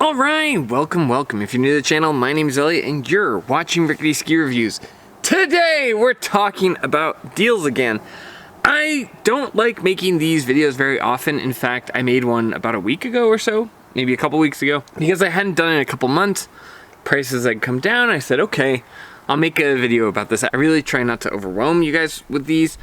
Alright, welcome. If you're new to the channel, my name is Elliott and you're watching Rickety Ski Reviews. Today we're talking about deals again. I don't like making these videos very often. In fact, I made one about a week ago or so, maybe a couple weeks ago, because I hadn't done it in a couple months. Prices had come down. I said, okay, I'll make a video about this. I really try not to overwhelm you guys with these,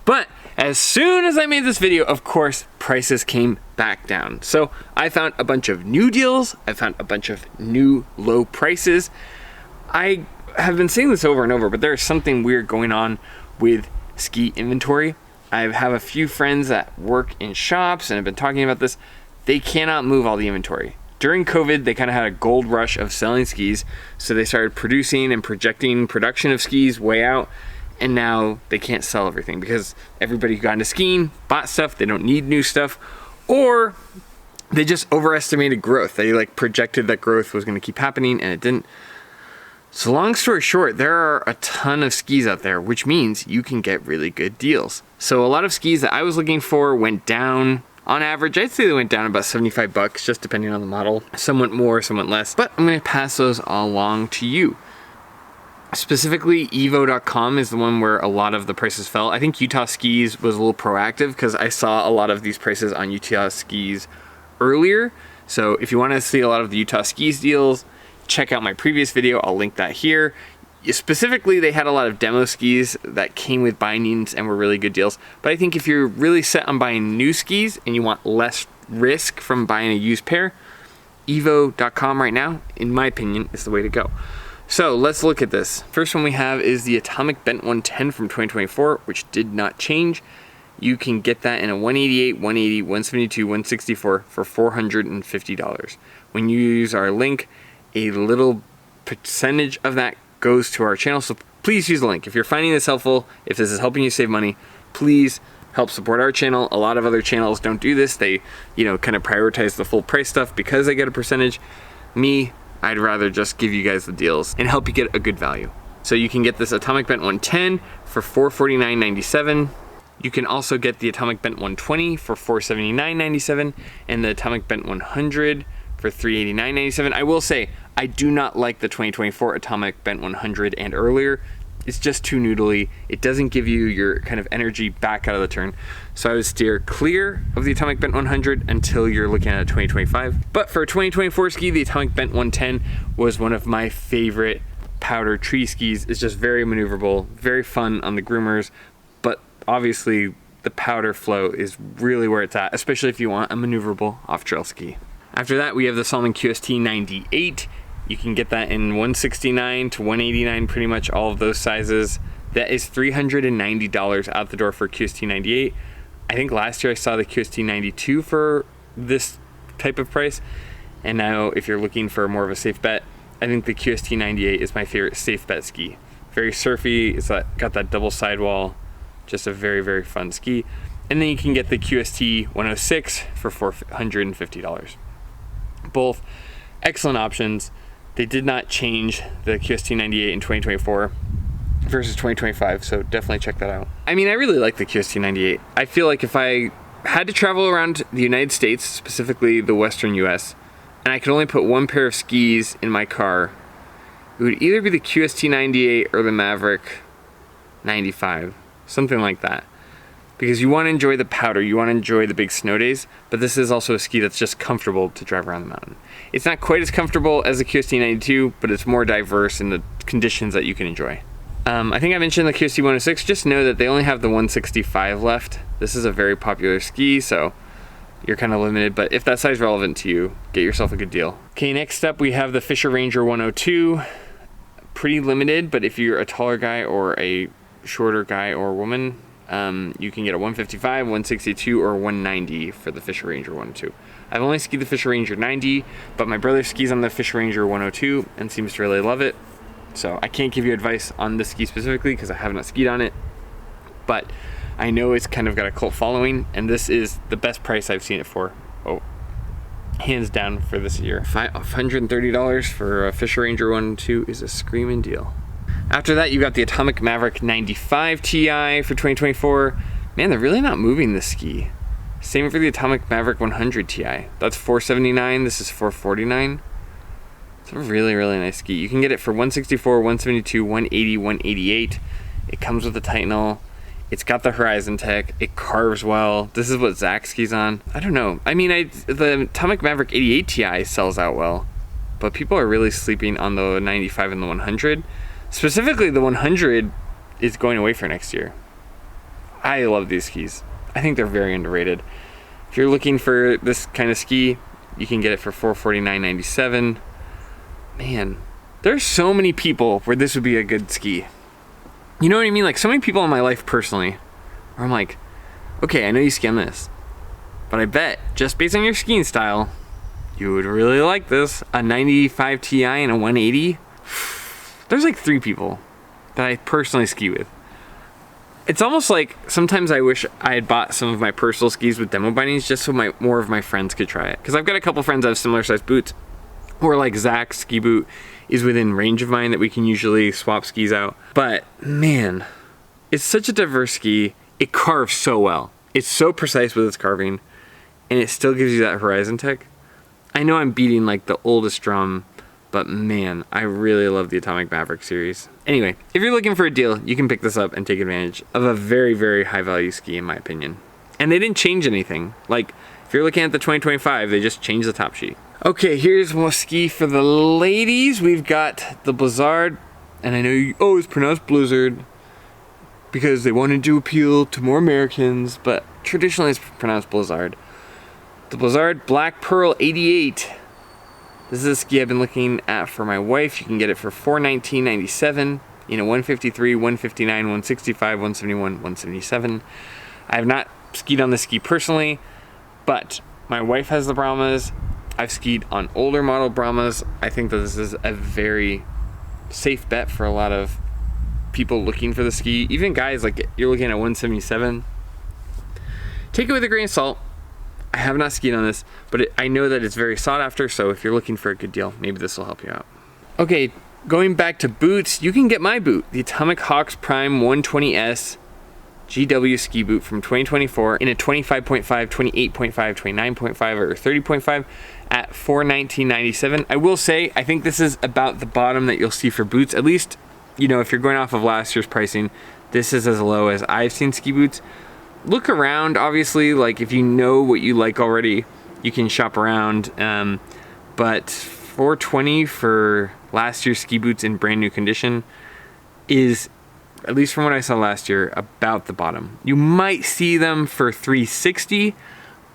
but as soon as I made this video, of course, prices came back down. So I found a bunch of new deals. I found a bunch of new low prices. I have been saying this over and over, but there's something weird going on with ski inventory. I have a few friends that work in shops and have been talking about this. They cannot move all the inventory. During COVID, they kind of had a gold rush of selling skis. So they started producing and projecting production of skis way out. And now they can't sell everything because everybody who got into skiing bought stuff. They don't need new stuff, or they just overestimated growth. They projected that growth was going to keep happening and it didn't. So long story short, there are a ton of skis out there, which means you can get really good deals. So a lot of skis that I was looking for went down. On average, I'd say they went down about 75 bucks, just depending on the model. Some went more, some went less, but I'm going to pass those all along to you. Specifically, evo.com is the one where a lot of the prices fell. I think Utah Skis was a little proactive because I saw a lot of these prices on Utah Skis earlier. So if you want to see a lot of the Utah Skis deals, check out my previous video. I'll link that here. Specifically, they had a lot of demo skis that came with bindings and were really good deals. But I think if you're really set on buying new skis and you want less risk from buying a used pair, evo.com right now, in my opinion, is the way to go. So let's look at this. First one we have is the Atomic Bent 110 from 2024, which did not change. You can get that in a 188, 180, 172, 164 for $450. When you use our link, a little percentage of that goes to our channel, so please use the link. If you're finding this helpful, if this is helping you save money, please help support our channel. A lot of other channels don't do this. They, kind of prioritize the full price stuff because they get a percentage. Me, I'd rather just give you guys the deals and help you get a good value. So you can get this Atomic Bent 110 for $449.97. You can also get the Atomic Bent 120 for $479.97 and the Atomic Bent 100 for $389.97. I will say, I do not like the 2024 Atomic Bent 100 and earlier. It's just too noodly. It doesn't give you your kind of energy back out of the turn. So I would steer clear of the Atomic Bent 100 until you're looking at a 2025. But for a 2024 ski, the Atomic Bent 110 was one of my favorite powder tree skis. It's just very maneuverable, very fun on the groomers, but obviously the powder flow is really where it's at, especially if you want a maneuverable off-trail ski. After that, we have the Salomon QST98. You can get that in 169 to 189, pretty much all of those sizes. That is $390 out the door for QST98. I think last year I saw the QST92 for this type of price. And now if you're looking for more of a safe bet, I think the QST98 is my favorite safe bet ski. Very surfy, it's got that double sidewall, just a very, very fun ski. And then you can get the QST106 for $450. Both excellent options. They did not change the QST98 in 2024 versus 2025, so definitely check that out. I mean, I really like the QST98. I feel like if I had to travel around the United States, specifically the Western US, and I could only put one pair of skis in my car, it would either be the QST98 or the Maverick 95, something like that. Because you want to enjoy the powder, you want to enjoy the big snow days, but this is also a ski that's just comfortable to drive around the mountain. It's not quite as comfortable as the QST92, but it's more diverse in the conditions that you can enjoy. I think I mentioned the QST106, just know that they only have the 165 left. This is a very popular ski, so you're kind of limited, but if that size is relevant to you, get yourself a good deal. Okay, next up we have the Fischer Ranger 102. Pretty limited, but if you're a taller guy or a shorter guy or woman, you can get a 155, 162, or 190 for the Fischer Ranger 102. I've only skied the Fischer Ranger 90, but my brother skis on the Fischer Ranger 102 and seems to really love it. So I can't give you advice on this ski specifically because I have not skied on it, but I know it's kind of got a cult following, and this is the best price I've seen it for. Oh, hands down for this year. $530 for a Fischer Ranger 102 is a screaming deal. After that, you got the Atomic Maverick 95 Ti for 2024. Man, they're really not moving this ski. Same for the Atomic Maverick 100 Ti. That's $479, this is $449. It's a really, really nice ski. You can get it for $164, $172, $180, $188. It comes with a Titanal. It's got the Horizon Tech. It carves well. This is what Zach skis on. I don't know. I mean, the Atomic Maverick 88 Ti sells out well, but people are really sleeping on the 95 and the 100. Specifically, the 100 is going away for next year. I love these skis. I think they're very underrated. If you're looking for this kind of ski, you can get it for $449.97. Man, there's so many people where this would be a good ski. You know what I mean? Like, so many people in my life personally, where I'm like, okay, I know you ski on this, but I bet just based on your skiing style, you would really like this. A 95 Ti and a 180. There's like 3 people that I personally ski with. It's almost like sometimes I wish I had bought some of my personal skis with demo bindings just so more of my friends could try it. Because I've got a couple friends that have similar sized boots, or like Zach's ski boot is within range of mine that we can usually swap skis out. But man, it's such a diverse ski. It carves so well. It's so precise with its carving, and it still gives you that Horizon Tech. I know I'm beating like the oldest drum, but man, I really love the Atomic Maverick series. Anyway, if you're looking for a deal, you can pick this up and take advantage of a very, very high value ski in my opinion. And they didn't change anything. Like, if you're looking at the 2025, they just changed the top sheet. Okay, here's more ski for the ladies. We've got the Blizzard, and I know you always pronounce Blizzard because they wanted to appeal to more Americans, but traditionally it's pronounced Blizzard. The Blizzard Black Pearl 88. This is a ski I've been looking at for my wife. You can get it for $419.97 in a 153, 159, 165, 171, 177. I have not skied on this ski personally, but my wife has the Brahmas. I've skied on older model Brahmas. I think that this is a very safe bet for a lot of people looking for the ski. Even guys, like, you're looking at 177. Take it with a grain of salt. I have not skied on this, but I know that it's very sought after, so if you're looking for a good deal, maybe this will help you out. Okay, going back to boots, you can get my boot, the Atomic Hawx Prime 120S GW ski boot from 2024 in a 25.5, 28.5, 29.5, or 30.5 at $419.97. I will say, I think this is about the bottom that you'll see for boots. At least, you know, if you're going off of last year's pricing, this is as low as I've seen ski boots. Look around, obviously, like if you know what you like already, you can shop around. But $420 for last year's ski boots in brand new condition is, at least from what I saw last year, about the bottom. You might see them for $360,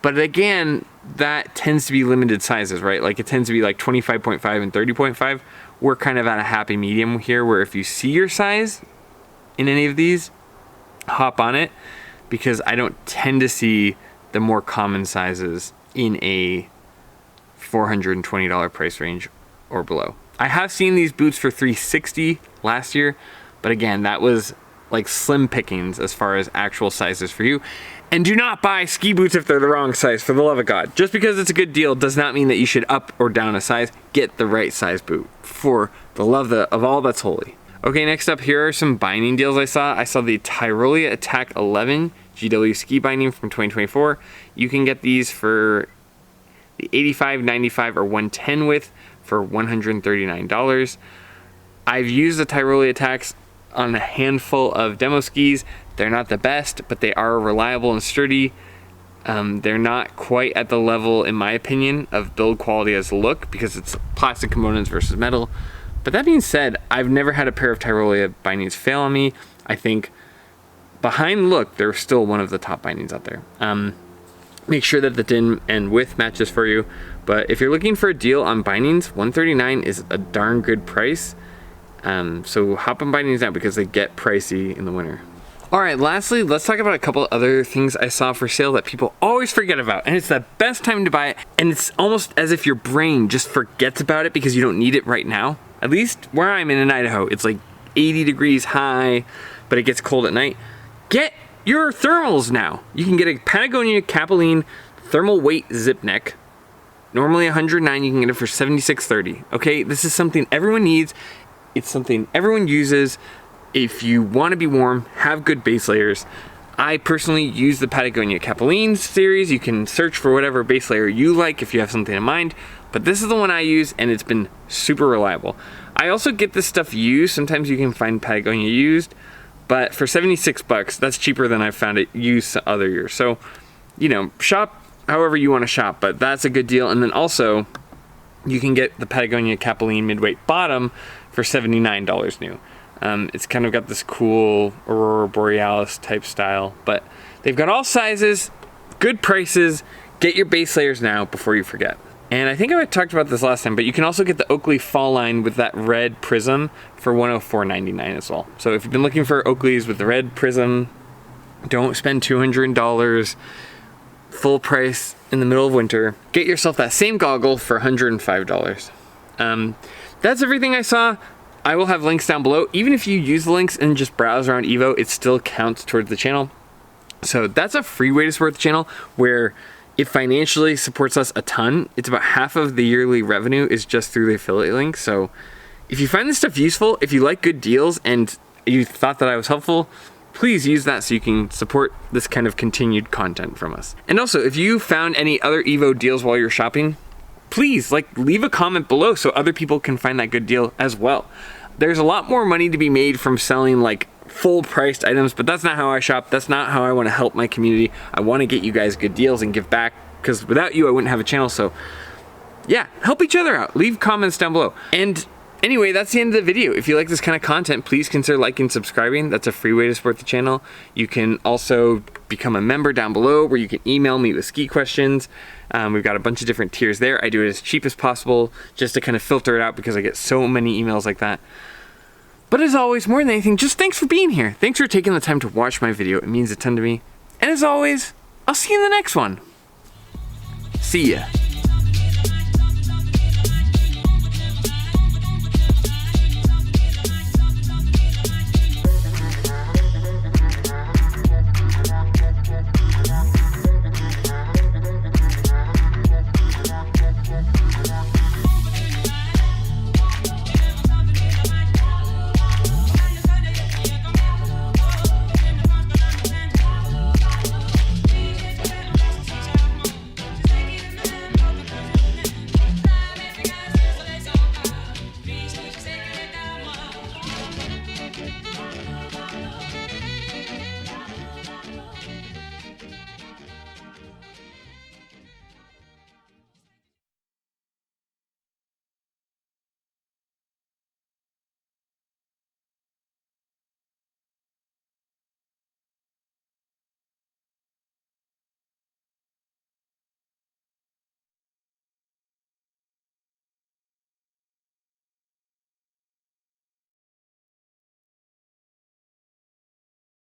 but again, that tends to be limited sizes, right? Like it tends to be like 25.5 and 30.5. We're kind of at a happy medium here where if you see your size in any of these, hop on it, because I don't tend to see the more common sizes in a $420 price range or below. I have seen these boots for $360 last year, but again, that was like slim pickings as far as actual sizes for you. And do not buy ski boots if they're the wrong size, for the love of God. Just because it's a good deal does not mean that you should up or down a size. Get the right size boot, for the love of all that's holy. Okay, next up, here are some binding deals I saw. I saw the Tyrolia Attack 11 GW ski binding from 2024. You can get these for the 85, 95, or 110 width for $139. I've used the Tyrolia Attacks on a handful of demo skis. They're not the best, but they are reliable and sturdy. They're not quite at the level, in my opinion, of build quality as look, because it's plastic components versus metal. But that being said, I've never had a pair of Tyrolia bindings fail on me. I think behind look, they're still one of the top bindings out there. Make sure that the din and width matches for you. But if you're looking for a deal on bindings, $139 is a darn good price. So hop on bindings now because they get pricey in the winter. All right, lastly, let's talk about a couple other things I saw for sale that people always forget about, and it's the best time to buy it, and it's almost as if your brain just forgets about it because you don't need it right now. At least where I'm in Idaho, it's like 80 degrees high, but it gets cold at night. Get your thermals now. You can get a Patagonia Capilene thermal weight zip neck. Normally $109, you can get it for $76.30. Okay, this is something everyone needs. It's something everyone uses. If you want to be warm, have good base layers. I personally use the Patagonia Capilene series. You can search for whatever base layer you like if you have something in mind, but this is the one I use and it's been super reliable. I also get this stuff used. Sometimes you can find Patagonia used, but for 76 bucks, that's cheaper than I've found it used other years. So, you know, shop however you want to shop, but that's a good deal. And then also, you can get the Patagonia Capilene midweight bottom for $79 new. It's kind of got this cool Aurora Borealis type style, but they've got all sizes, good prices. Get your base layers now before you forget. And I think I talked about this last time, but you can also get the Oakley fall line with that red prism for $104.99 as well. So if you've been looking for Oakleys with the red prism, don't spend $200 full price in the middle of winter. Get yourself that same goggle for $105. That's everything I saw. I will have links down below. Even if you use the links and just browse around Evo, it still counts towards the channel. So that's a free way to support the channel where it financially supports us a ton. It's about half of the yearly revenue is just through the affiliate link. So if you find this stuff useful, if you like good deals and you thought that I was helpful, please use that so you can support this kind of continued content from us. And also, if you found any other Evo deals while you're shopping, please leave a comment below so other people can find that good deal as well. There's a lot more money to be made from selling full priced items, but that's not how I shop. That's not how I want to help my community. I want to get you guys good deals and give back, because without you I wouldn't have a channel. So yeah, help each other out. Leave comments down below. And anyway, that's the end of the video. If you like this kind of content, please consider liking and subscribing. That's a free way to support the channel. You can also become a member down below where you can email me with ski questions. We've got a bunch of different tiers there. I do it as cheap as possible just to kind of filter it out because I get so many emails like that. But as always, more than anything, just thanks for being here. Thanks for taking the time to watch my video. It means a ton to me. And as always, I'll see you in the next one. See ya.